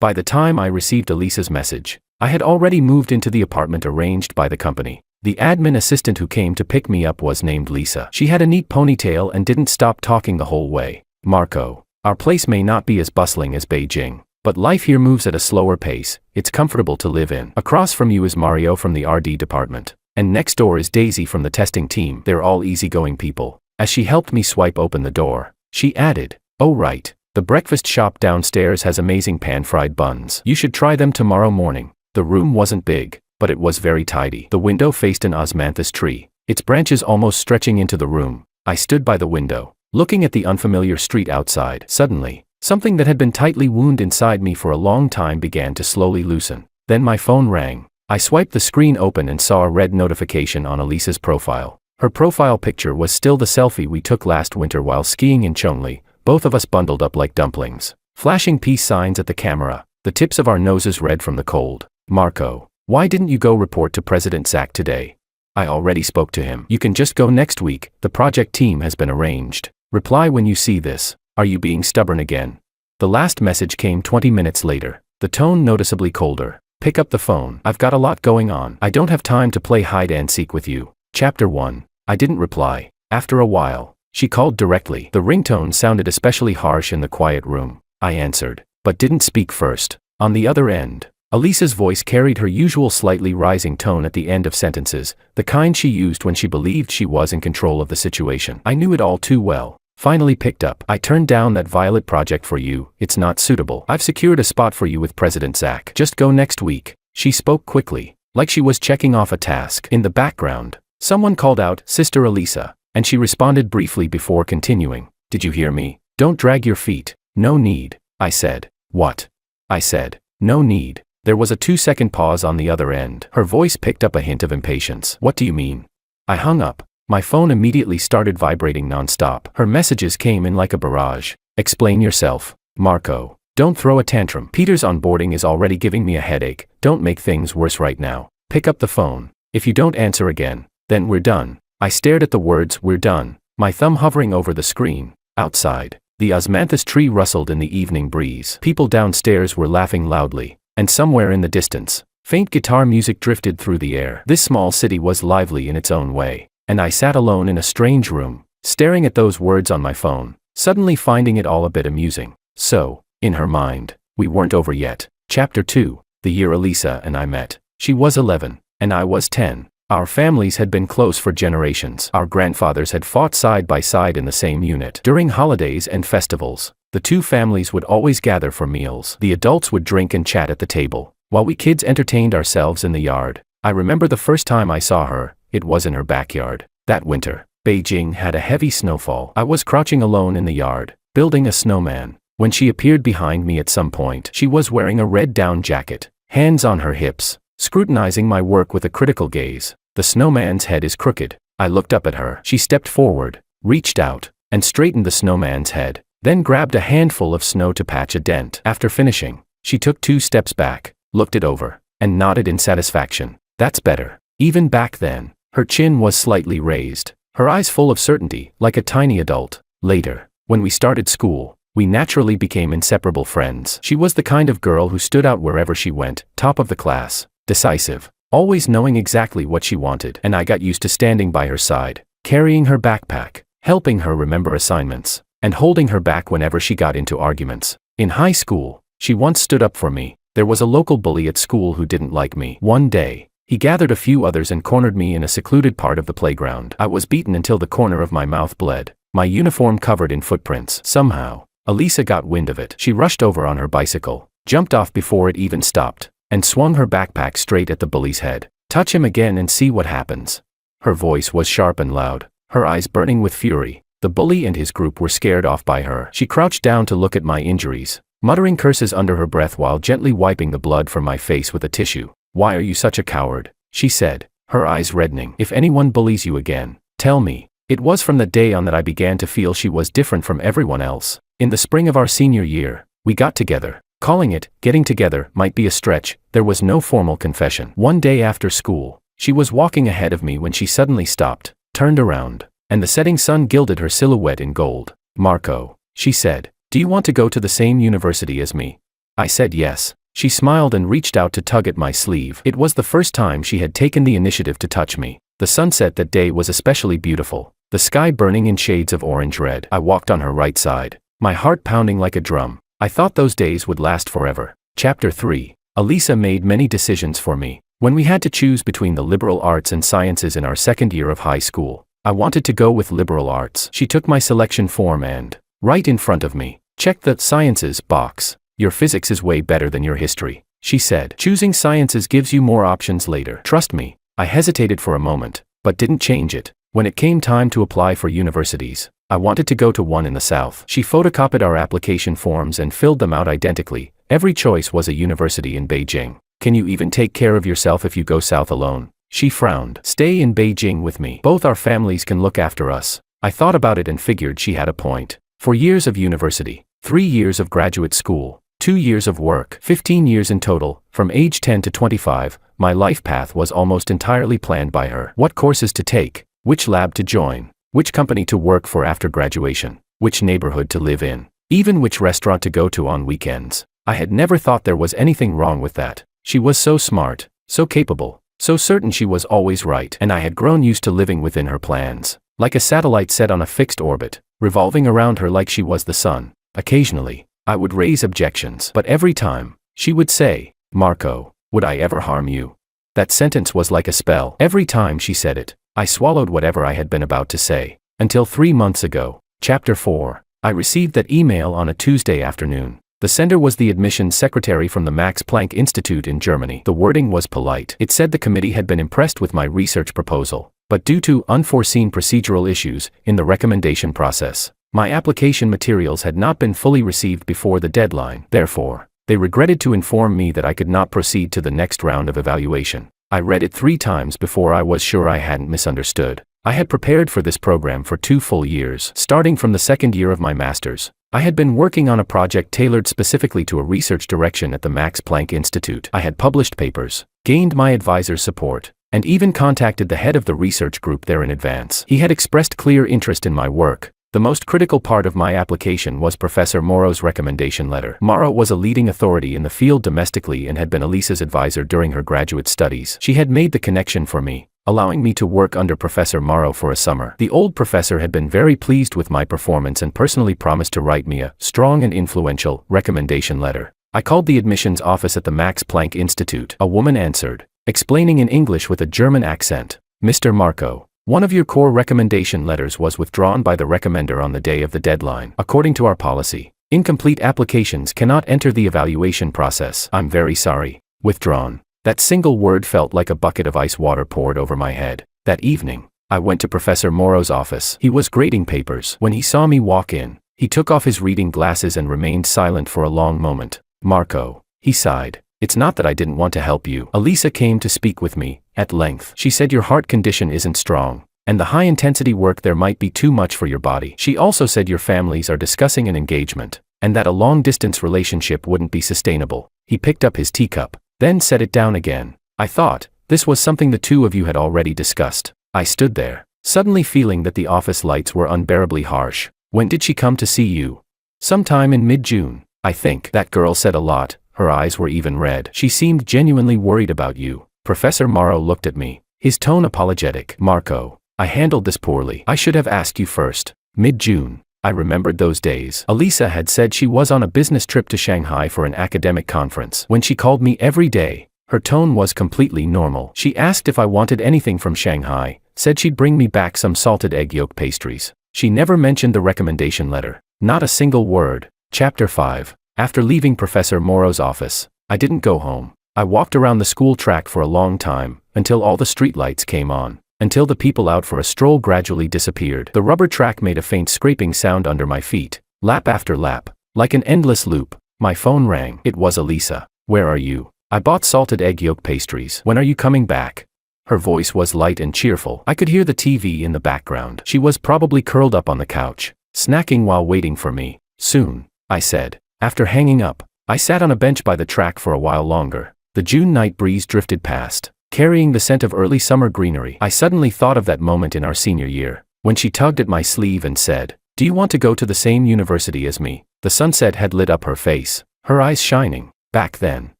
By the time I received Elisa's message, I had already moved into the apartment arranged by the company. The admin assistant who came to pick me up was named Lisa. She had a neat ponytail and didn't stop talking the whole way. Marco, our place may not be as bustling as Beijing, but life here moves at a slower pace. It's comfortable to live in. Across from you is Mario from the RD department. And next door is Daisy from the testing team. They're all easygoing people. As she helped me swipe open the door, she added, "Oh right, the breakfast shop downstairs has amazing pan-fried buns. You should try them tomorrow morning." The room wasn't big, but it was very tidy. The window faced an osmanthus tree, its branches almost stretching into the room. I stood by the window, looking at the unfamiliar street outside. Suddenly, something that had been tightly wound inside me for a long time began to slowly loosen. Then my phone rang. I swiped the screen open and saw a red notification on Elisa's profile. Her profile picture was still the selfie we took last winter while skiing in Chongli, both of us bundled up like dumplings, flashing peace signs at the camera, the tips of our noses red from the cold. "Marco, why didn't you go report to President Zach today?" "I already spoke to him." "You can just go next week, the project team has been arranged. Reply when you see this." "Are you being stubborn again?" The last message came 20 minutes later, the tone noticeably colder. "Pick up the phone. I've got a lot going on. I don't have time to play hide and seek with you." Chapter 1. I didn't reply. After a while, she called directly. The ringtone sounded especially harsh in the quiet room. I answered, but didn't speak first. On the other end, Elisa's voice carried her usual slightly rising tone at the end of sentences, the kind she used when she believed she was in control of the situation. I knew it all too well. Finally picked up. "I turned down that Violet project for you. It's not suitable. I've secured a spot for you with President Zach. Just go next week." She spoke quickly, like she was checking off a task. In the background, someone called out, "Sister Elisa," and she responded briefly before continuing. "Did you hear me? Don't drag your feet." "No need," I said. "What?" I said. "No need." There was a 2-second pause on the other end. Her voice picked up a hint of impatience. "What do you mean?" I hung up. My phone immediately started vibrating non-stop. Her messages came in like a barrage. "Explain yourself, Marco. Don't throw a tantrum. Peter's onboarding is already giving me a headache. Don't make things worse right now. Pick up the phone. If you don't answer again, then we're done." I stared at the words, "We're done," my thumb hovering over the screen. Outside, the osmanthus tree rustled in the evening breeze. People downstairs were laughing loudly, and somewhere in the distance, faint guitar music drifted through the air. This small city was lively in its own way, and I sat alone in a strange room, staring at those words on my phone, suddenly finding it all a bit amusing. So, in her mind, we weren't over yet. Chapter 2. The year Elisa and I met. She was 11, and I was 10. Our families had been close for generations. Our grandfathers had fought side by side in the same unit. During holidays and festivals, the two families would always gather for meals. The adults would drink and chat at the table, while we kids entertained ourselves in the yard. I remember the first time I saw her, it was in her backyard. That winter, Beijing had a heavy snowfall. I was crouching alone in the yard, building a snowman, when she appeared behind me at some point. She was wearing a red down jacket, hands on her hips, scrutinizing my work with a critical gaze. "The snowman's head is crooked." I looked up at her. She stepped forward, reached out, and straightened the snowman's head, then grabbed a handful of snow to patch a dent. After finishing, she took 2 steps back, looked it over, and nodded in satisfaction. "That's better." Even back then, her chin was slightly raised, her eyes full of certainty, like a tiny adult. Later, when we started school, we naturally became inseparable friends. She was the kind of girl who stood out wherever she went, top of the class, decisive, always knowing exactly what she wanted, and I got used to standing by her side, carrying her backpack, helping her remember assignments, and holding her back whenever she got into arguments. In high school, she once stood up for me. There was a local bully at school who didn't like me. One day, he gathered a few others and cornered me in a secluded part of the playground. I was beaten until the corner of my mouth bled, my uniform covered in footprints. Somehow, Elisa got wind of it. She rushed over on her bicycle, jumped off before it even stopped, and swung her backpack straight at the bully's head. "Touch him again and see what happens." Her voice was sharp and loud, her eyes burning with fury. The bully and his group were scared off by her. She crouched down to look at my injuries, muttering curses under her breath while gently wiping the blood from my face with a tissue. "Why are you such a coward?" she said, her eyes reddening. "If anyone bullies you again, tell me." It was from the day on that I began to feel she was different from everyone else. In the spring of our senior year, we got together. Calling it getting together might be a stretch. There was no formal confession. One day after school, she was walking ahead of me when she suddenly stopped, turned around, and the setting sun gilded her silhouette in gold. "Marco," she said, "do you want to go to the same university as me?" I said yes. She smiled and reached out to tug at my sleeve. It was the first time she had taken the initiative to touch me. The sunset that day was especially beautiful, the sky burning in shades of orange-red. I walked on her right side, my heart pounding like a drum. I thought those days would last forever. Chapter 3. Elisa made many decisions for me. When we had to choose between the liberal arts and sciences in our second year of high school, I wanted to go with liberal arts. She took my selection form and, right in front of me, checked the sciences box. Your physics is way better than your history, she said. Choosing sciences gives you more options later. Trust me. I hesitated for a moment, but didn't change it. When it came time to apply for universities, I wanted to go to one in the South. She photocopied our application forms and filled them out identically. Every choice was a university in Beijing. Can you even take care of yourself if you go south alone? She frowned. Stay in Beijing with me. Both our families can look after us. I thought about it and figured she had a point. 4 years of university, 3 years of graduate school, 2 years of work, 15 years in total, from age 10 to 25, my life path was almost entirely planned by her. What courses to take, which lab to join, which company to work for after graduation, which neighborhood to live in, even which restaurant to go to on weekends. I had never thought there was anything wrong with that. She was so smart, so capable, so certain she was always right, and I had grown used to living within her plans, like a satellite set on a fixed orbit, revolving around her like she was the sun. Occasionally, I would raise objections, but every time, she would say, "Marco, would I ever harm you?" That sentence was like a spell. Every time she said it, I swallowed whatever I had been about to say. Until 3 months ago. Chapter 4. I received that email on a Tuesday afternoon. The sender was the admissions secretary from the Max Planck Institute in Germany. The wording was polite. It said the committee had been impressed with my research proposal, but due to unforeseen procedural issues in the recommendation process, my application materials had not been fully received before the deadline. Therefore, they regretted to inform me that I could not proceed to the next round of evaluation. I read it 3 times before I was sure I hadn't misunderstood. I had prepared for this program for 2 full years. Starting from the second year of my master's, I had been working on a project tailored specifically to a research direction at the Max Planck Institute. I had published papers, gained my advisor's support, and even contacted the head of the research group there in advance. He had expressed clear interest in my work. The most critical part of my application was Professor Morrow's recommendation letter. Morrow was a leading authority in the field domestically and had been Elisa's advisor during her graduate studies. She had made the connection for me, allowing me to work under Professor Morrow for a summer. The old professor had been very pleased with my performance and personally promised to write me a strong and influential recommendation letter. I called the admissions office at the Max Planck Institute. A woman answered, explaining in English with a German accent, "Mr. Marco, one of your core recommendation letters was withdrawn by the recommender on the day of the deadline. According to our policy, incomplete applications cannot enter the evaluation process. I'm very sorry. Withdrawn." That single word felt like a bucket of ice water poured over my head. That evening, I went to Professor Morrow's office. He was grading papers. When he saw me walk in, he took off his reading glasses and remained silent for a long moment. "Marco," he sighed, "it's not that I didn't want to help you." Elisa came to speak with me, at length. She said your heart condition isn't strong, and the high-intensity work there might be too much for your body. She also said your families are discussing an engagement, and that a long-distance relationship wouldn't be sustainable. He picked up his teacup, then set it down again. I thought, this was something the two of you had already discussed. I stood there, suddenly feeling that the office lights were unbearably harsh. "When did she come to see you?" "Sometime in mid-June, I think." That girl said a lot. Her eyes were even red. "She seemed genuinely worried about you." Professor Morrow looked at me, his tone apologetic. "Marco, I handled this poorly. I should have asked you first." Mid-June. I remembered those days. Elisa had said she was on a business trip to Shanghai for an academic conference. When she called me every day, her tone was completely normal. She asked if I wanted anything from Shanghai, said she'd bring me back some salted egg yolk pastries. She never mentioned the recommendation letter. Not a single word. Chapter 5. After leaving Professor Morrow's office, I didn't go home. I walked around the school track for a long time, until all the streetlights came on. Until the people out for a stroll gradually disappeared. The rubber track made a faint scraping sound under my feet, lap after lap, like an endless loop. My phone rang. It was Elisa. "Where are you?" "I bought salted egg yolk pastries. When are you coming back?" Her voice was light and cheerful. I could hear the TV in the background. She was probably curled up on the couch, snacking while waiting for me. "Soon," I said. After hanging up, I sat on a bench by the track for a while longer. The June night breeze drifted past, carrying the scent of early summer greenery. I suddenly thought of that moment in our senior year, when she tugged at my sleeve and said, "Do you want to go to the same university as me?" The sunset had lit up her face, her eyes shining. Back then,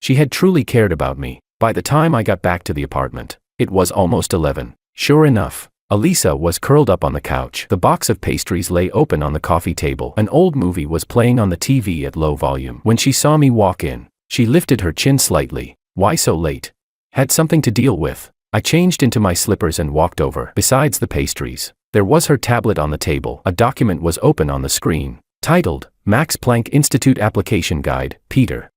she had truly cared about me. By the time I got back to the apartment, it was almost 11. Sure enough, Elisa was curled up on the couch. The box of pastries lay open on the coffee table. An old movie was playing on the TV at low volume. When she saw me walk in, she lifted her chin slightly. Why so late? Had something to deal with. I changed into my slippers and walked over. Besides the pastries, there was her tablet on the table. A document was open on the screen, titled, Max Planck Institute Application Guide. Peter.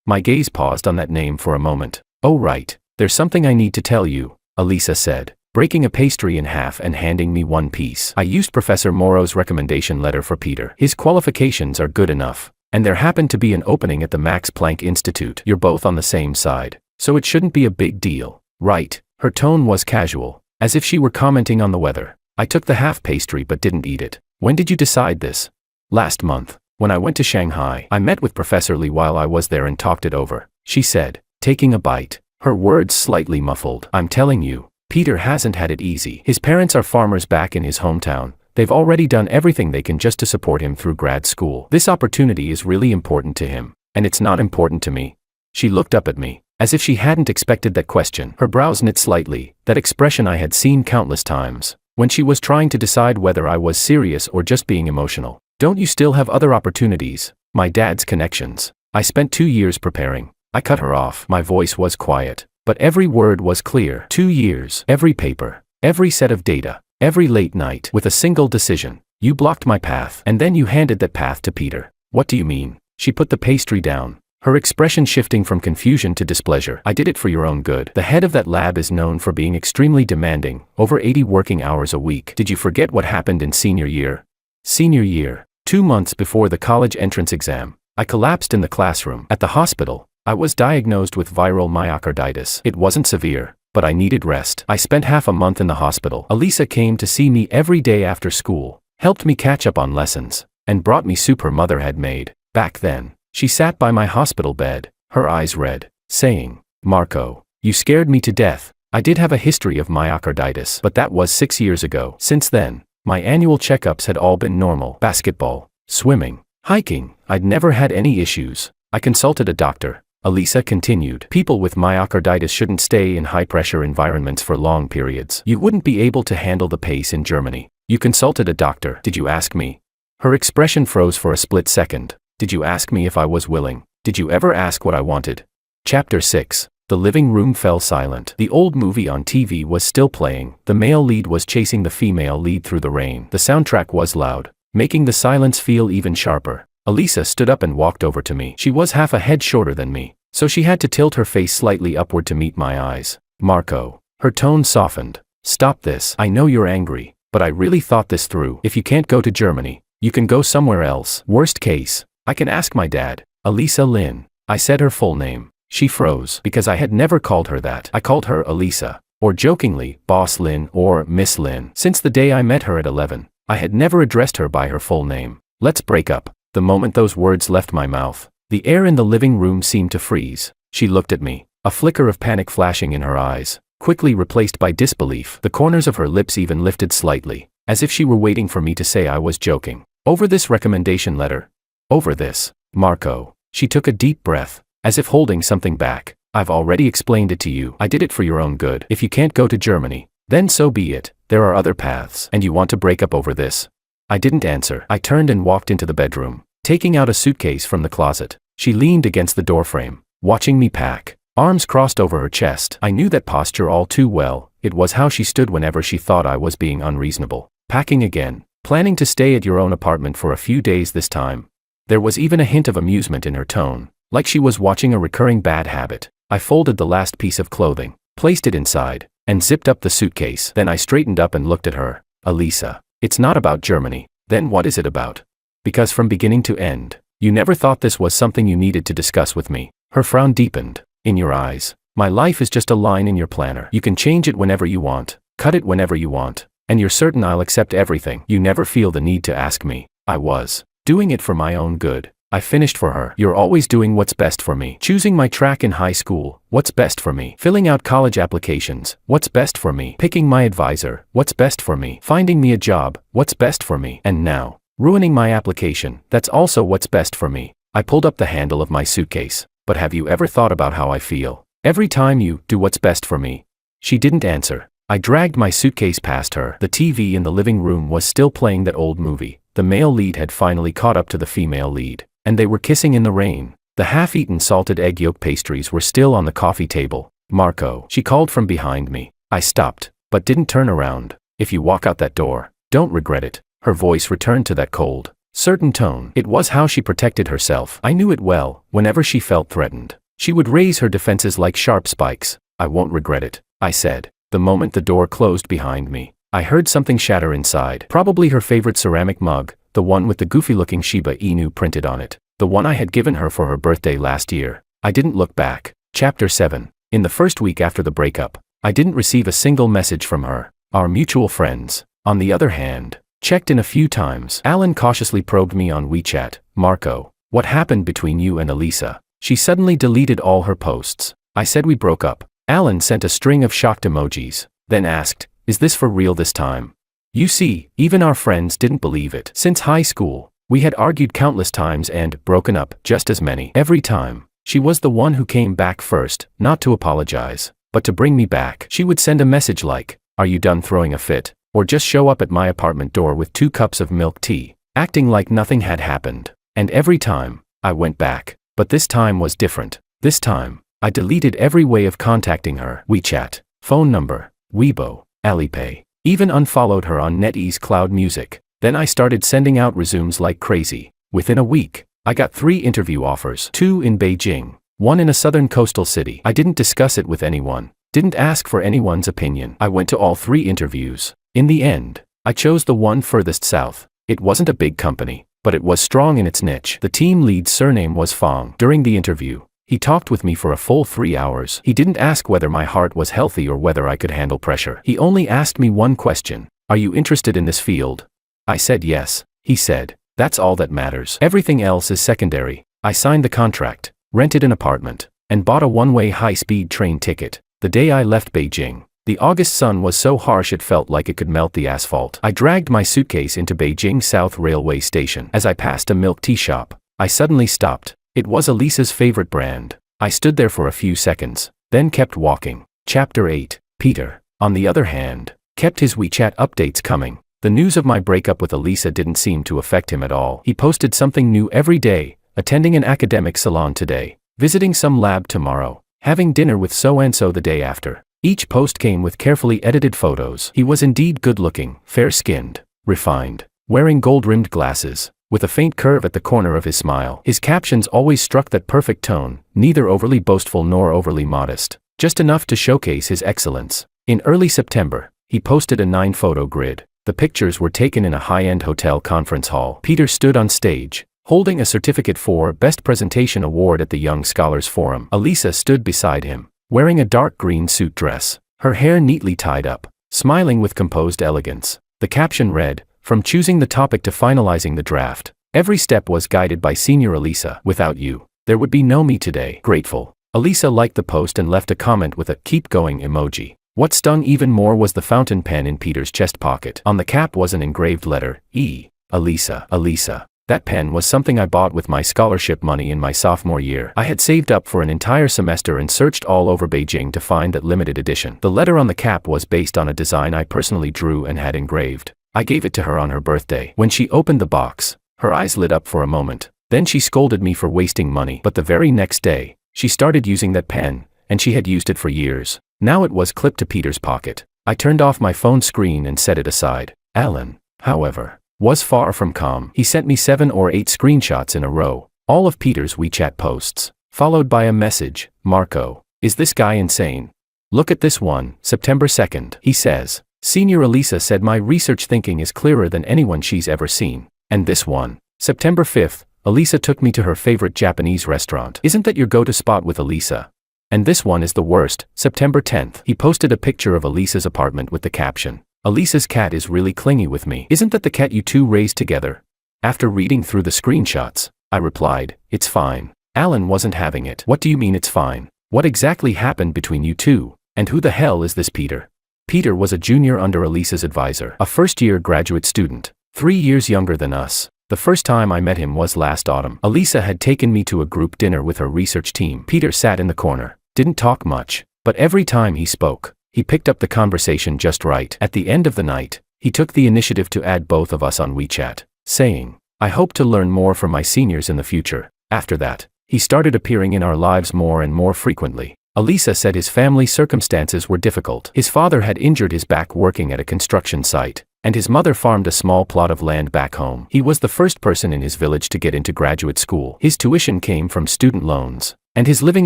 My gaze paused on that name for a moment. Oh right, there's something I need to tell you, Elisa said, breaking a pastry in half and handing me one piece. I used Professor Morrow's recommendation letter for Peter. His qualifications are good enough, and there happened to be an opening at the Max Planck Institute. You're both on the same side, so it shouldn't be a big deal, right? Her tone was casual, as if she were commenting on the weather. I took the half pastry but didn't eat it. When did you decide this? Last month, when I went to Shanghai. I met with Professor Li while I was there and talked it over, she said, taking a bite, her words slightly muffled. I'm telling you, Peter hasn't had it easy. His parents are farmers back in his hometown. They've already done everything they can just to support him through grad school. This opportunity is really important to him, and it's not important to me. She looked up at me, as if she hadn't expected that question. Her brows knit slightly, that expression I had seen countless times, when she was trying to decide whether I was serious or just being emotional. Don't you still have other opportunities? My dad's connections. I spent 2 years preparing. I cut her off. My voice was quiet, but every word was clear. 2 years. Every paper, every set of data, every late night. With a single decision, you blocked my path, and then you handed that path to Peter. What do you mean? She put the pastry down, her expression shifting from confusion to displeasure. I did it for your own good. The head of that lab is known for being extremely demanding, over 80 working hours a week. Did you forget what happened in senior year? Senior year, 2 months before the college entrance exam, I collapsed in the classroom. At the hospital, I was diagnosed with viral myocarditis. It wasn't severe, but I needed rest. I spent half a month in the hospital. Elisa came to see me every day after school, helped me catch up on lessons, and brought me soup her mother had made. Back then, she sat by my hospital bed, her eyes red, saying, Marco, you scared me to death. I did have a history of myocarditis, but that was 6 years ago. Since then, my annual checkups had all been normal. Basketball, swimming, hiking, I'd never had any issues. I consulted a doctor, Elisa continued. People with myocarditis shouldn't stay in high-pressure environments for long periods. You wouldn't be able to handle the pace in Germany. You consulted a doctor. Did you ask me? Her expression froze for a split second. Did you ask me if I was willing? Did you ever ask what I wanted? Chapter 6. The living room fell silent. The old movie on TV was still playing. The male lead was chasing the female lead through the rain. The soundtrack was loud, making the silence feel even sharper. Elisa stood up and walked over to me. She was half a head shorter than me, so she had to tilt her face slightly upward to meet my eyes. Marco. Her tone softened. Stop this. I know you're angry, but I really thought this through. If you can't go to Germany, you can go somewhere else. Worst case, I can ask my dad. Elisa Lin. I said her full name. She froze, because I had never called her that. I called her Elisa, or jokingly, Boss Lin or Miss Lin. Since the day I met her at 11, I had never addressed her by her full name. Let's break up. The moment those words left my mouth, the air in the living room seemed to freeze. She looked at me, a flicker of panic flashing in her eyes, quickly replaced by disbelief. The corners of her lips even lifted slightly, as if she were waiting for me to say I was joking. Over this recommendation letter? Over this, Marco. She took a deep breath, as if holding something back. I've already explained it to you. I did it for your own good. If you can't go to Germany, then so be it. There are other paths. And you want to break up over this? I didn't answer. I turned and walked into the bedroom, taking out a suitcase from the closet. She leaned against the doorframe, watching me pack, arms crossed over her chest. I knew that posture all too well. It was how she stood whenever she thought I was being unreasonable. Packing again, planning to stay at your own apartment for a few days this time. There was even a hint of amusement in her tone, like she was watching a recurring bad habit. I folded the last piece of clothing, placed it inside, and zipped up the suitcase. Then I straightened up and looked at her. Elisa, it's not about Germany. Then what is it about? Because from beginning to end, you never thought this was something you needed to discuss with me. Her frown deepened. In your eyes, my life is just a line in your planner. You can change it whenever you want, cut it whenever you want, and you're certain I'll accept everything. You never feel the need to ask me. I was doing it for my own good. I finished for her. You're always doing what's best for me. Choosing my track in high school, what's best for me. Filling out college applications, what's best for me. Picking my advisor, what's best for me. Finding me a job, what's best for me. And now, ruining my application, that's also what's best for me. I pulled up the handle of my suitcase. But have you ever thought about how I feel every time you do what's best for me? She didn't answer. I dragged my suitcase past her. The TV in the living room was still playing that old movie. The male lead had finally caught up to the female lead, and they were kissing in the rain. The half-eaten salted egg yolk pastries were still on the coffee table. Marco, she called from behind me. I stopped, but didn't turn around. If you walk out that door, don't regret it. Her voice returned to that cold, certain tone. It was how she protected herself. I knew it well. Whenever she felt threatened, she would raise her defenses like sharp spikes. I won't regret it, I said. The moment the door closed behind me, I heard something shatter inside. Probably her favorite ceramic mug, the one with the goofy-looking Shiba Inu printed on it, the one I had given her for her birthday last year. I didn't look back. Chapter 7. In the first week after the breakup, I didn't receive a single message from her. Our mutual friends, on the other hand, checked in a few times. Alan cautiously probed me on WeChat. Marco, what happened between you and Elisa? She suddenly deleted all her posts. I said we broke up. Alan sent a string of shocked emojis, then asked, is this for real this time? You see, even our friends didn't believe it. Since high school, we had argued countless times and broken up just as many. Every time, she was the one who came back first, not to apologize, but to bring me back. She would send a message like, are you done throwing a fit? Or just show up at my apartment door with 2 cups of milk tea, acting like nothing had happened. And every time, I went back. But this time was different. This time, I deleted every way of contacting her. WeChat, phone number, Weibo, Alipay. Even unfollowed her on NetEase Cloud Music. Then I started sending out resumes like crazy. Within a week, I got 3 interview offers. 2 in Beijing, 1 in a southern coastal city. I didn't discuss it with anyone. Didn't ask for anyone's opinion. I went to all 3 interviews. In the end, I chose the one furthest south. It wasn't a big company, but it was strong in its niche. The team lead's surname was Fong. During the interview, he talked with me for a full 3 hours. He didn't ask whether my heart was healthy or whether I could handle pressure. He only asked me one question. Are you interested in this field? I said yes. He said, that's all that matters. Everything else is secondary. I signed the contract, rented an apartment, and bought a one-way high-speed train ticket. The day I left Beijing, the August sun was so harsh it felt like it could melt the asphalt. I dragged my suitcase into Beijing South Railway Station. As I passed a milk tea shop, I suddenly stopped. It was Elisa's favorite brand. I stood there for a few seconds, then kept walking. Chapter 8. Peter, on the other hand, kept his WeChat updates coming. The news of my breakup with Elisa didn't seem to affect him at all. He posted something new every day, attending an academic salon today, visiting some lab tomorrow, having dinner with so-and-so the day after. Each post came with carefully edited photos. He was indeed good-looking, fair-skinned, refined, wearing gold-rimmed glasses, with a faint curve at the corner of his smile. His captions always struck that perfect tone, neither overly boastful nor overly modest, just enough to showcase his excellence. In early September, he posted a 9-photo grid. The pictures were taken in a high-end hotel conference hall. Peter stood on stage, holding a certificate for Best Presentation Award at the Young Scholars Forum. Elisa stood beside him, wearing a dark green suit dress, her hair neatly tied up, smiling with composed elegance. The caption read, from choosing the topic to finalizing the draft, every step was guided by Senior Elisa. Without you, there would be no me today. Grateful. Elisa liked the post and left a comment with a keep going emoji. What stung even more was the fountain pen in Peter's chest pocket. On the cap was an engraved letter, E. Elisa. Elisa. That pen was something I bought with my scholarship money in my sophomore year. I had saved up for an entire semester and searched all over Beijing to find that limited edition. The letter on the cap was based on a design I personally drew and had engraved. I gave it to her on her birthday. When she opened the box, her eyes lit up for a moment. Then she scolded me for wasting money. But the very next day, she started using that pen, and she had used it for years. Now it was clipped to Peter's pocket. I turned off my phone screen and set it aside. Alan, however, was far from calm. He sent me 7 or 8 screenshots in a row, all of Peter's WeChat posts, followed by a message. Marco, is this guy insane? Look at this one, September 2nd. He says, Senior Elisa said my research thinking is clearer than anyone she's ever seen. And this one, September 5th, Elisa took me to her favorite Japanese restaurant. Isn't that your go-to spot with Elisa? And this one is the worst, September 10th. He posted a picture of Elisa's apartment with the caption, Elisa's cat is really clingy with me. Isn't that the cat you two raised together? After reading through the screenshots, I replied, it's fine. Alan wasn't having it. What do you mean it's fine? What exactly happened between you two? And who the hell is this Peter? Peter was a junior under Elisa's advisor, a first-year graduate student, 3 years younger than us. The first time I met him was last autumn. Elisa had taken me to a group dinner with her research team. Peter sat in the corner, didn't talk much, but every time he spoke, he picked up the conversation just right. At the end of the night, he took the initiative to add both of us on WeChat, saying, "I hope to learn more from my seniors in the future." After that, he started appearing in our lives more and more frequently. Elisa said his family circumstances were difficult. His father had injured his back working at a construction site, and his mother farmed a small plot of land back home. He was the first person in his village to get into graduate school. His tuition came from student loans, and his living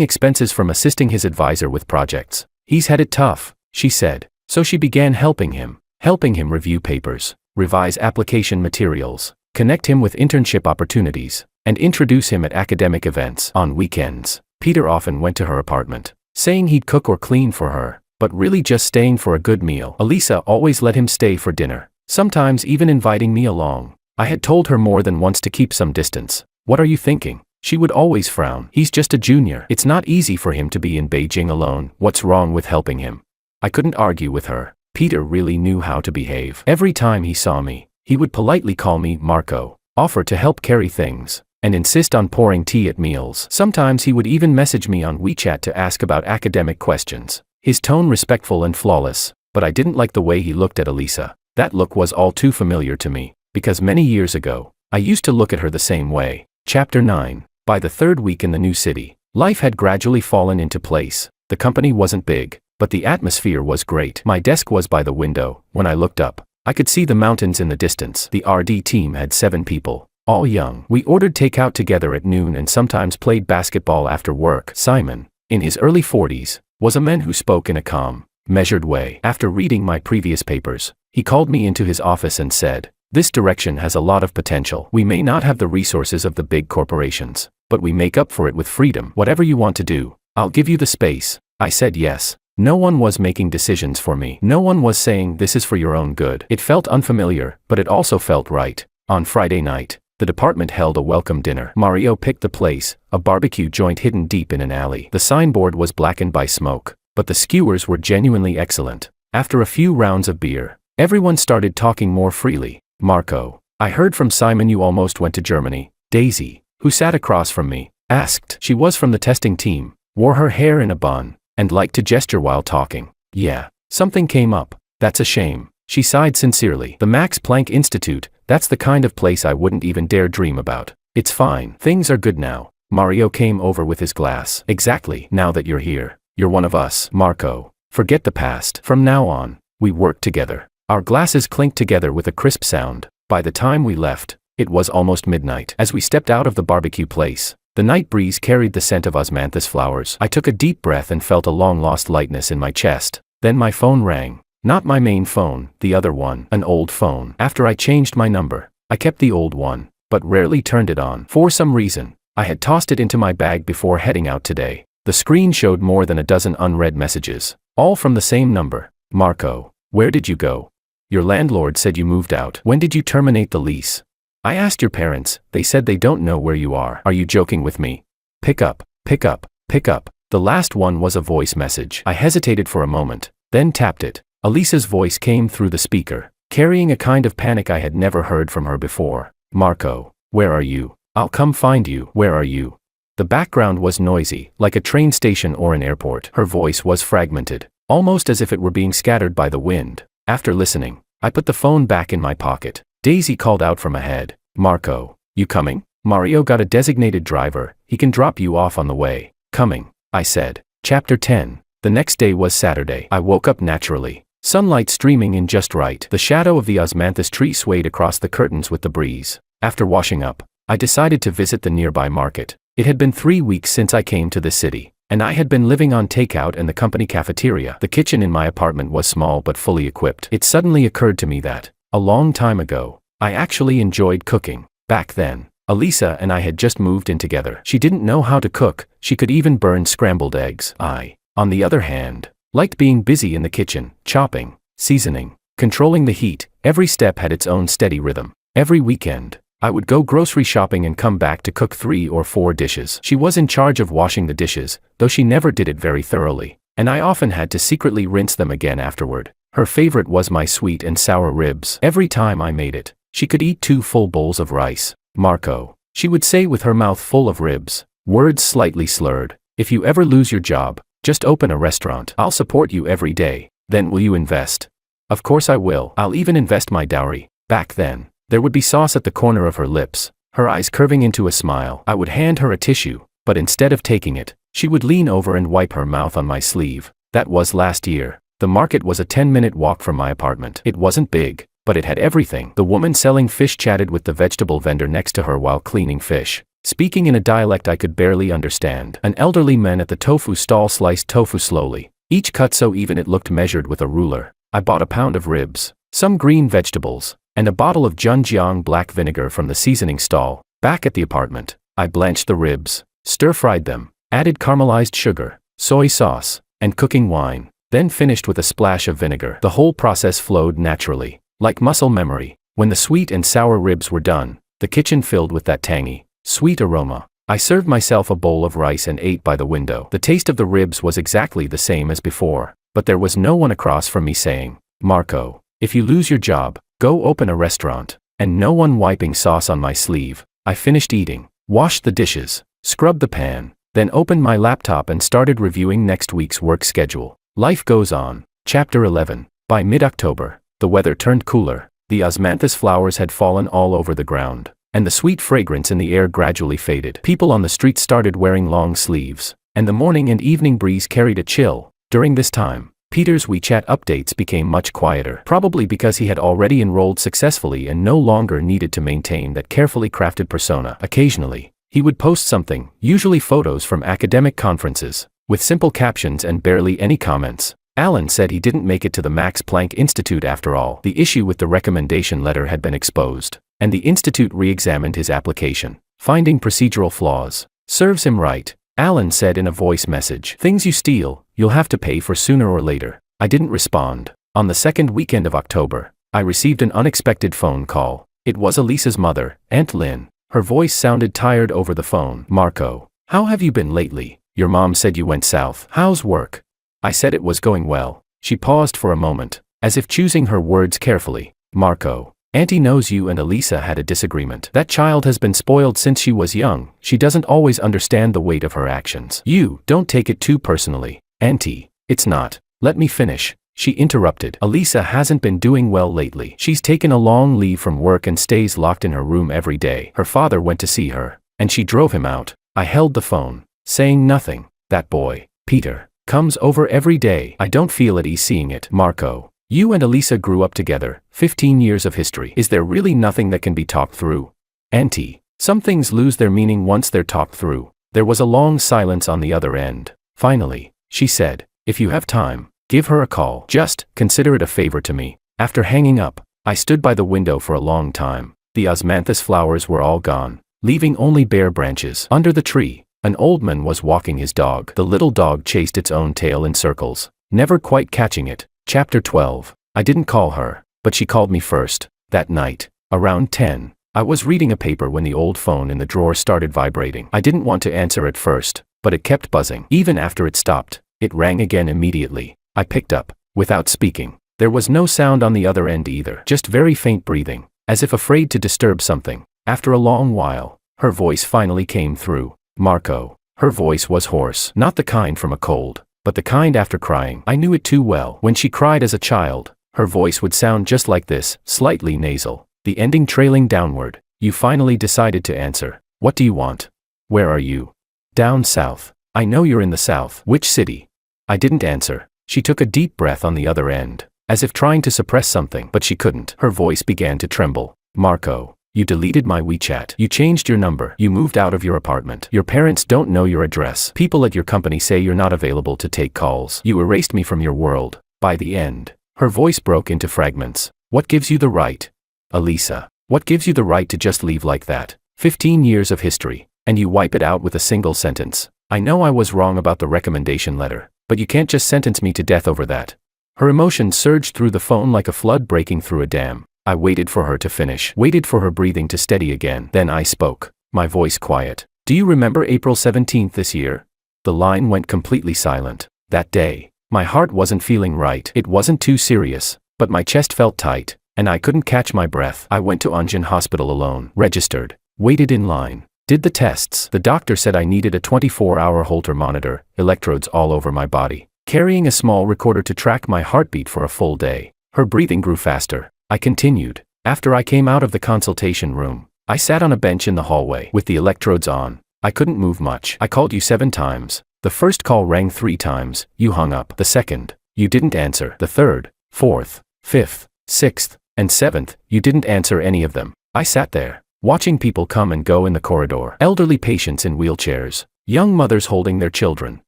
expenses from assisting his advisor with projects. "He's had it tough," she said, so she began helping him review papers, revise application materials, connect him with internship opportunities, and introduce him at academic events. On weekends, Peter often went to her apartment, saying he'd cook or clean for her, but really just staying for a good meal. Elisa always let him stay for dinner, sometimes even inviting me along. I had told her more than once to keep some distance. "What are you thinking?" She would always frown. "He's just a junior. It's not easy for him to be in Beijing alone. What's wrong with helping him?" I couldn't argue with her. Peter really knew how to behave. Every time he saw me, he would politely call me Marco, offer to help carry things, and insist on pouring tea at meals. Sometimes he would even message me on WeChat to ask about academic questions. His tone respectful and flawless, but I didn't like the way he looked at Elisa. That look was all too familiar to me, because many years ago, I used to look at her the same way. Chapter 9. By the third week in the new city, life had gradually fallen into place. The company wasn't big, but the atmosphere was great. My desk was by the window. When I looked up, I could see the mountains in the distance. The RD team had 7 people, all young. We ordered takeout together at noon and sometimes played basketball after work. Simon, in his early 40s, was a man who spoke in a calm, measured way. After reading my previous papers, he called me into his office and said, "This direction has a lot of potential. We may not have the resources of the big corporations, but we make up for it with freedom. Whatever you want to do, I'll give you the space." I said yes. No one was making decisions for me. No one was saying this is for your own good. It felt unfamiliar, but it also felt right. On Friday night, the department held a welcome dinner. Mario picked the place, a barbecue joint hidden deep in an alley. The signboard was blackened by smoke, but the skewers were genuinely excellent. After a few rounds of beer, everyone started talking more freely. "Marco, I heard from Simon you almost went to Germany." Daisy, who sat across from me, asked. She was from the testing team, wore her hair in a bun, and liked to gesture while talking. "Yeah, something came up. That's a shame." She sighed sincerely. "The Max Planck Institute, that's the kind of place I wouldn't even dare dream about." "It's fine. Things are good now." Mario came over with his glass. "Exactly. Now that you're here, you're one of us." "Marco, forget the past. From now on, we work together." Our glasses clinked together with a crisp sound. By the time we left, it was almost midnight. As we stepped out of the barbecue place, the night breeze carried the scent of osmanthus flowers. I took a deep breath and felt a long-lost lightness in my chest. Then my phone rang. Not my main phone, the other one, an old phone. After I changed my number, I kept the old one, but rarely turned it on. For some reason, I had tossed it into my bag before heading out today. The screen showed more than a dozen unread messages, all from the same number. "Marco, where did you go? Your landlord said you moved out. When did you terminate the lease? I asked your parents, they said they don't know where you are. Are you joking with me? Pick up, pick up, pick up." The last one was a voice message. I hesitated for a moment, then tapped it. Elisa's voice came through the speaker, carrying a kind of panic I had never heard from her before. "Marco, where are you? I'll come find you. Where are you?" The background was noisy, like a train station or an airport. Her voice was fragmented, almost as if it were being scattered by the wind. After listening, I put the phone back in my pocket. Daisy called out from ahead. "Marco, you coming?" "Mario got a designated driver. He can drop you off on the way." "Coming," I said. Chapter 10. The next day was Saturday. I woke up naturally. Sunlight streaming in just right. The shadow of the osmanthus tree swayed across the curtains with the breeze. After washing up, I decided to visit the nearby market. It had been 3 weeks since I came to this city, and I had been living on takeout and the company cafeteria. The kitchen in my apartment was small but fully equipped. It suddenly occurred to me that, a long time ago, I actually enjoyed cooking. Back then, Elisa and I had just moved in together. She didn't know how to cook. She could even burn scrambled eggs. I, on the other hand, liked being busy in the kitchen, chopping, seasoning, controlling the heat. Every step had its own steady rhythm. Every weekend, I would go grocery shopping and come back to cook 3 or 4 dishes. She was in charge of washing the dishes, though she never did it very thoroughly, and I often had to secretly rinse them again afterward. Her favorite was my sweet and sour ribs. Every time I made it, She could eat 2 full bowls of rice. Marco, she would say with her mouth full of ribs, words slightly slurred. If you ever lose your job, just open a restaurant. I'll support you every day. Then will you invest? Of course I will. I'll even invest my dowry. Back then, there would be sauce at the corner of her lips, her eyes curving into a smile. I would hand her a tissue, but instead of taking it, she would lean over and wipe her mouth on my sleeve. That was last year. The market was a 10-minute walk from my apartment. It wasn't big, but it had everything. The woman selling fish chatted with the vegetable vendor next to her while cleaning fish, speaking in a dialect I could barely understand. An elderly man at the tofu stall sliced tofu slowly, each cut so even it looked measured with a ruler. I bought a pound of ribs, some green vegetables, and a bottle of Junjiang black vinegar from the seasoning stall. Back at the apartment, I blanched the ribs, stir-fried them, added caramelized sugar, soy sauce, and cooking wine, then finished with a splash of vinegar. The whole process flowed naturally, like muscle memory. When the sweet and sour ribs were done, the kitchen filled with that tangy, sweet aroma. I served myself a bowl of rice and ate by the window. The taste of the ribs was exactly the same as before, but there was no one across from me saying, Marco, if you lose your job, go open a restaurant, and no one wiping sauce on my sleeve. I finished eating, washed the dishes, scrubbed the pan, then opened my laptop and started reviewing next week's work schedule. Life goes on. Chapter 11. By mid-October, the weather turned cooler, the osmanthus flowers had fallen all over the ground, and the sweet fragrance in the air gradually faded. People on the street started wearing long sleeves, and the morning and evening breeze carried a chill. During this time, Peter's WeChat updates became much quieter, probably because he had already enrolled successfully and no longer needed to maintain that carefully crafted persona. Occasionally, he would post something, usually photos from academic conferences, with simple captions and barely any comments. Alan said he didn't make it to the Max Planck Institute after all. The issue with the recommendation letter had been exposed, and the institute re-examined his application, finding procedural flaws. Serves him right, Alan said in a voice message. Things you steal, you'll have to pay for sooner or later. I didn't respond. On the second weekend of October, I received an unexpected phone call. It was Elisa's mother, Aunt Lynn. Her voice sounded tired over the phone. Marco, how have you been lately? Your mom said you went south. How's work? I said it was going well. She paused for a moment, as if choosing her words carefully. Marco, Auntie knows you and Elisa had a disagreement. That child has been spoiled since she was young. She doesn't always understand the weight of her actions. You don't take it too personally. Auntie, it's not. Let me finish. She interrupted. Elisa hasn't been doing well lately. She's taken a long leave from work and stays locked in her room every day. Her father went to see her, and she drove him out. I held the phone, saying nothing. That boy, Peter, comes over every day. I don't feel at ease seeing it. Marco, you and Elisa grew up together, 15 years of history. Is there really nothing that can be talked through? Auntie, some things lose their meaning once they're talked through. There was a long silence on the other end. Finally, she said, if you have time, give her a call. Just consider it a favor to me. After hanging up, I stood by the window for a long time. The osmanthus flowers were all gone, leaving only bare branches. Under the tree, an old man was walking his dog. The little dog chased its own tail in circles, never quite catching it. Chapter 12. I didn't call her, but she called me first. That night, around 10, I was reading a paper when the old phone in the drawer started vibrating. I didn't want to answer at first, but it kept buzzing. Even after it stopped, it rang again immediately. I picked up, without speaking. There was no sound on the other end either, just very faint breathing, as if afraid to disturb something. After a long while, her voice finally came through. Marco. Her voice was hoarse, not the kind from a cold, but the kind after crying. I knew it too well. When she cried as a child, her voice would sound just like this, slightly nasal, the ending trailing downward. You finally decided to answer. What do you want? Where are you? Down south. I know you're in the south. Which city? I didn't answer. She took a deep breath on the other end, as if trying to suppress something, but she couldn't. Her voice began to tremble. Marco, you deleted my WeChat. You changed your number. You moved out of your apartment. Your parents don't know your address. People at your company say you're not available to take calls. You erased me from your world. By the end, her voice broke into fragments. What gives you the right? Elisa, what gives you the right to just leave like that? 15 years of history, and you wipe it out with a single sentence. I know I was wrong about the recommendation letter, but you can't just sentence me to death over that. Her emotion surged through the phone like a flood breaking through a dam. I waited for her to finish, waited for her breathing to steady again. Then I spoke, my voice quiet. Do you remember April 17th this year? The line went completely silent. That day, my heart wasn't feeling right. It wasn't too serious, but my chest felt tight, and I couldn't catch my breath. I went to Anjin Hospital alone, registered, waited in line, did the tests. The doctor said I needed a 24-hour Holter monitor, electrodes all over my body, carrying a small recorder to track my heartbeat for a full day. Her breathing grew faster. I continued. After I came out of the consultation room, I sat on a bench in the hallway with the electrodes on. I couldn't move much. I called you 7 times. The first call rang 3 times. You hung up. The second, you didn't answer. The third, fourth, fifth, sixth, and seventh, you didn't answer any of them. I sat there, watching people come and go in the corridor. Elderly patients in wheelchairs, young mothers holding their children,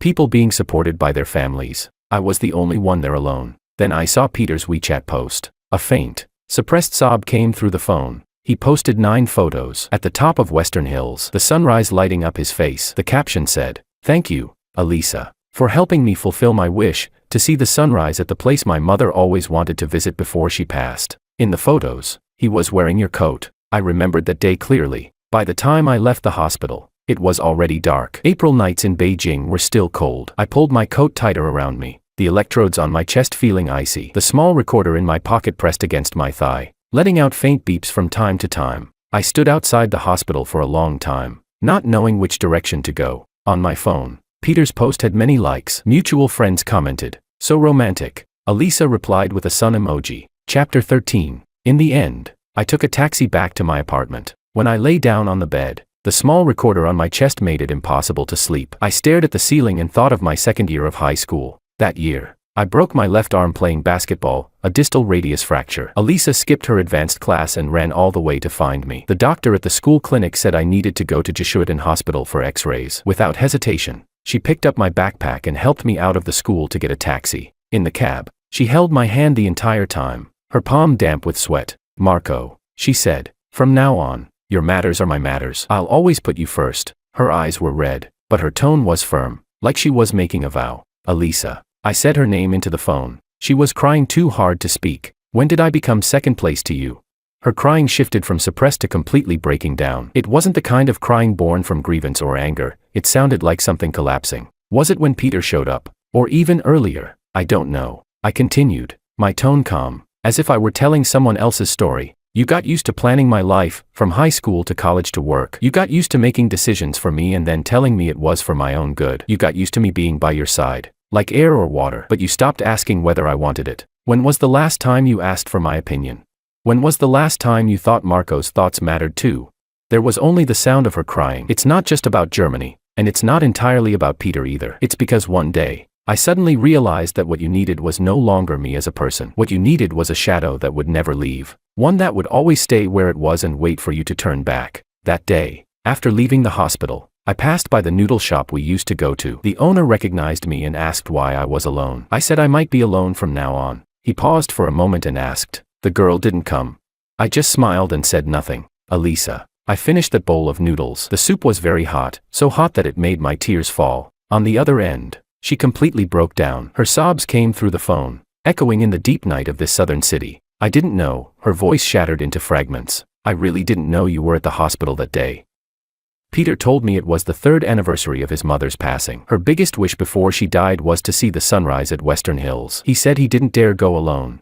people being supported by their families. I was the only one there alone. Then I saw Peter's WeChat post. A faint, suppressed sob came through the phone. He posted 9 photos. At the top of Western Hills, the sunrise lighting up his face. The caption said, "Thank you, Elisa, for helping me fulfill my wish to see the sunrise at the place my mother always wanted to visit before she passed." In the photos, he was wearing your coat. I remembered that day clearly. By the time I left the hospital, it was already dark. April nights in Beijing were still cold. I pulled my coat tighter around me, the electrodes on my chest feeling icy, the small recorder in my pocket pressed against my thigh, letting out faint beeps from time to time. I stood outside the hospital for a long time, not knowing which direction to go. On my phone, Peter's post had many likes. Mutual friends commented, "So romantic." Elisa replied with a sun emoji. Chapter 13. In the end, I took a taxi back to my apartment. When I lay down on the bed, the small recorder on my chest made it impossible to sleep. I stared at the ceiling and thought of my second year of high school. That year, I broke my left arm playing basketball, a distal radius fracture. Elisa skipped her advanced class and ran all the way to find me. The doctor at the school clinic said I needed to go to Jishuidan Hospital for x-rays. Without hesitation, she picked up my backpack and helped me out of the school to get a taxi. In the cab, she held my hand the entire time, her palm damp with sweat. "Marco," she said, "from now on, your matters are my matters. I'll always put you first." Her eyes were red, but her tone was firm, like she was making a vow. "Elisa." I said her name into the phone. She was crying too hard to speak. "When did I become second place to you?" Her crying shifted from suppressed to completely breaking down. It wasn't the kind of crying born from grievance or anger. It sounded like something collapsing. Was it when Peter showed up? Or even earlier? I don't know. I continued, my tone calm, as if I were telling someone else's story. "You got used to planning my life, from high school to college to work. You got used to making decisions for me and then telling me it was for my own good. You got used to me being by your side, like air or water, but you stopped asking whether I wanted it. When was the last time you asked for my opinion? When was the last time you thought Marco's thoughts mattered too?" There was only the sound of her crying. It's not just about Germany, and it's not entirely about Peter either. It's because one day, I suddenly realized that what you needed was no longer me as a person. What you needed was a shadow that would never leave. One that would always stay where it was and wait for you to turn back. That day, after leaving the hospital, I passed by the noodle shop we used to go to. The owner recognized me and asked why I was alone. I said I might be alone from now on. He paused for a moment and asked, "The girl didn't come?" I just smiled and said nothing. "Elisa." I finished that bowl of noodles. The soup was very hot, so hot that it made my tears fall. On the other end, she completely broke down. Her sobs came through the phone, echoing in the deep night of this southern city. "I didn't know," her voice shattered into fragments. "I really didn't know you were at the hospital that day. Peter told me it was the 3rd anniversary of his mother's passing. Her biggest wish before she died was to see the sunrise at Western Hills. He said he didn't dare go alone."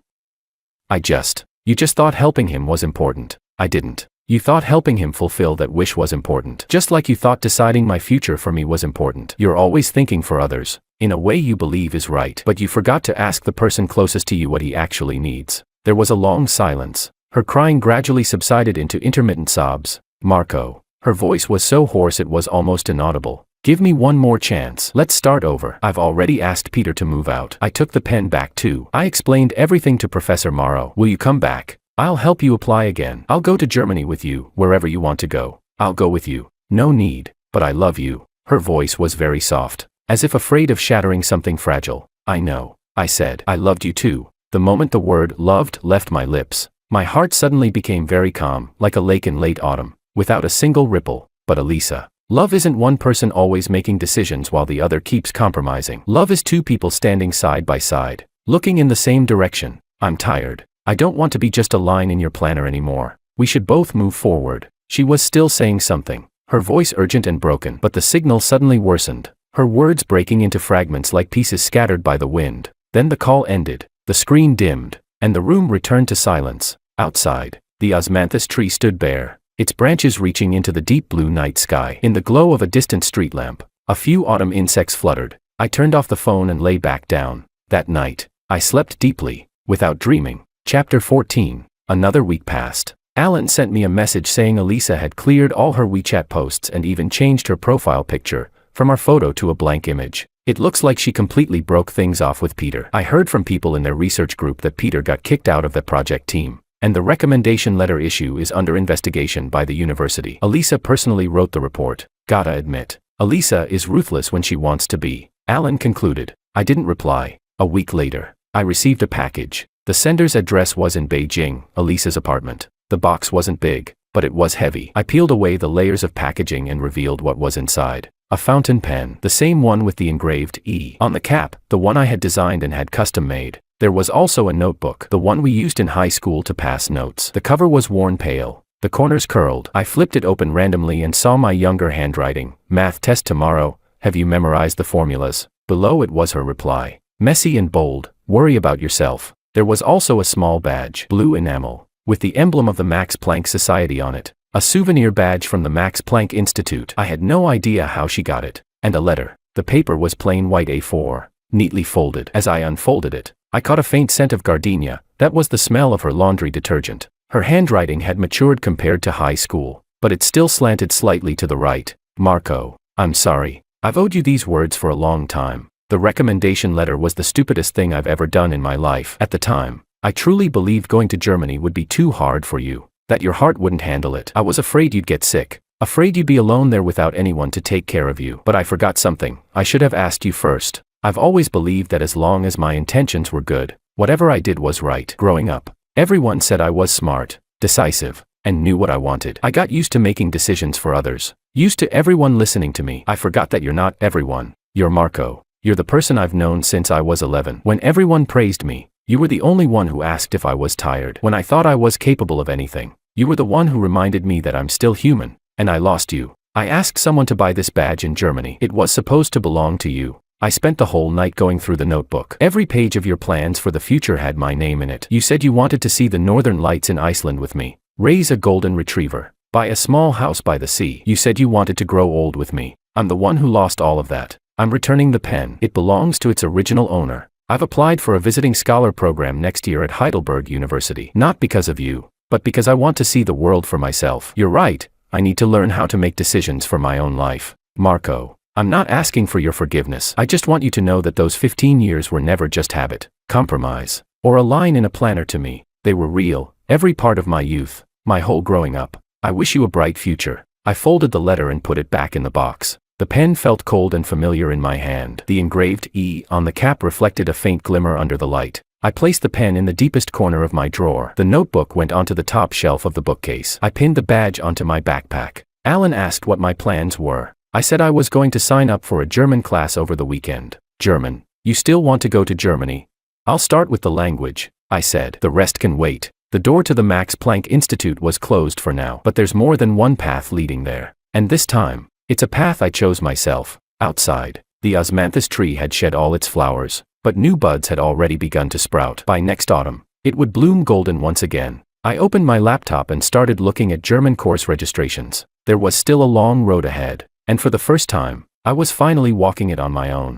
You just thought helping him was important." "I didn't. You thought helping him fulfill that wish was important. Just like you thought deciding my future for me was important. You're always thinking for others, in a way you believe is right. But you forgot to ask the person closest to you what he actually needs." There was a long silence. Her crying gradually subsided into intermittent sobs. "Marco." Her voice was so hoarse it was almost inaudible. "Give me one more chance. Let's start over. I've already asked Peter to move out." I took the pen back too. I explained everything to Professor Morrow. "Will you come back? I'll help you apply again. I'll go to Germany with you, wherever you want to go. I'll go with you." "No need, but I love you." Her voice was very soft, as if afraid of shattering something fragile. "I know," I said. "I loved you too." The moment the word "loved" left my lips, my heart suddenly became very calm, like a lake in late autumn, without a single ripple. "But Elisa, love isn't one person always making decisions while the other keeps compromising. Love is 2 people standing side by side, looking in the same direction. I'm tired. I don't want to be just a line in your planner anymore. We should both move forward." She was still saying something, her voice urgent and broken, but the signal suddenly worsened, her words breaking into fragments like pieces scattered by the wind. Then the call ended, the screen dimmed, and the room returned to silence. Outside, the osmanthus tree stood bare, its branches reaching into the deep blue night sky. In the glow of a distant street lamp, a few autumn insects fluttered. I turned off the phone and lay back down. That night, I slept deeply, without dreaming. Chapter 14. Another week passed. Alan sent me a message saying Elisa had cleared all her WeChat posts and even changed her profile picture, from our photo to a blank image. It looks like she completely broke things off with Peter. I heard from people in their research group that Peter got kicked out of the project team, and the recommendation letter issue is under investigation by the university. Elisa personally wrote the report. Gotta admit, Elisa is ruthless when she wants to be, Alan concluded. I didn't reply. A week later, I received a package. The sender's address was in Beijing, Elisa's apartment. The box wasn't big, but it was heavy. I peeled away the layers of packaging and revealed what was inside. A fountain pen, the same one with the engraved E on the cap, the one I had designed and had custom made. There was also a notebook, the one we used in high school to pass notes. The cover was worn pale, the corners curled. I flipped it open randomly and saw my younger handwriting. Math test tomorrow, have you memorized the formulas? Below it was her reply. Messy and bold, worry about yourself. There was also a small badge, blue enamel, with the emblem of the Max Planck Society on it. A souvenir badge from the Max Planck Institute. I had no idea how she got it. And a letter. The paper was plain white A4, neatly folded. As I unfolded it, I caught a faint scent of gardenia. That was the smell of her laundry detergent. Her handwriting had matured compared to high school, but it still slanted slightly to the right. Marco, I'm sorry. I've owed you these words for a long time. The recommendation letter was the stupidest thing I've ever done in my life. At the time, I truly believed going to Germany would be too hard for you, that your heart wouldn't handle it. I was afraid you'd get sick, afraid you'd be alone there without anyone to take care of you. But I forgot something. I should have asked you first. I've always believed that as long as my intentions were good, whatever I did was right. Growing up, everyone said I was smart, decisive, and knew what I wanted. I got used to making decisions for others, used to everyone listening to me. I forgot that you're not everyone. You're Marco. You're the person I've known since I was 11. When everyone praised me, you were the only one who asked if I was tired. When I thought I was capable of anything, you were the one who reminded me that I'm still human, and I lost you. I asked someone to buy this badge in Germany. It was supposed to belong to you. I spent the whole night going through the notebook. Every page of your plans for the future had my name in it. You said you wanted to see the northern lights in Iceland with me, raise a golden retriever, buy a small house by the sea. You said you wanted to grow old with me. I'm the one who lost all of that. I'm returning the pen. It belongs to its original owner. I've applied for a visiting scholar program next year at Heidelberg University. Not because of you, but because I want to see the world for myself. You're right, I need to learn how to make decisions for my own life. Marco, I'm not asking for your forgiveness. I just want you to know that those 15 years were never just habit, compromise, or a line in a planner to me. They were real, every part of my youth, my whole growing up. I wish you a bright future. I folded the letter and put it back in the box. The pen felt cold and familiar in my hand. The engraved E on the cap reflected a faint glimmer under the light. I placed the pen in the deepest corner of my drawer. The notebook went onto the top shelf of the bookcase. I pinned the badge onto my backpack. Alan asked what my plans were. I said I was going to sign up for a German class over the weekend. German? You still want to go to Germany? I'll start with the language, I said. The rest can wait. The door to the Max Planck Institute was closed for now. But there's more than one path leading there. And this time, it's a path I chose myself. Outside, the osmanthus tree had shed all its flowers, but new buds had already begun to sprout. By next autumn, it would bloom golden once again. I opened my laptop and started looking at German course registrations. There was still a long road ahead, and for the first time, I was finally walking it on my own.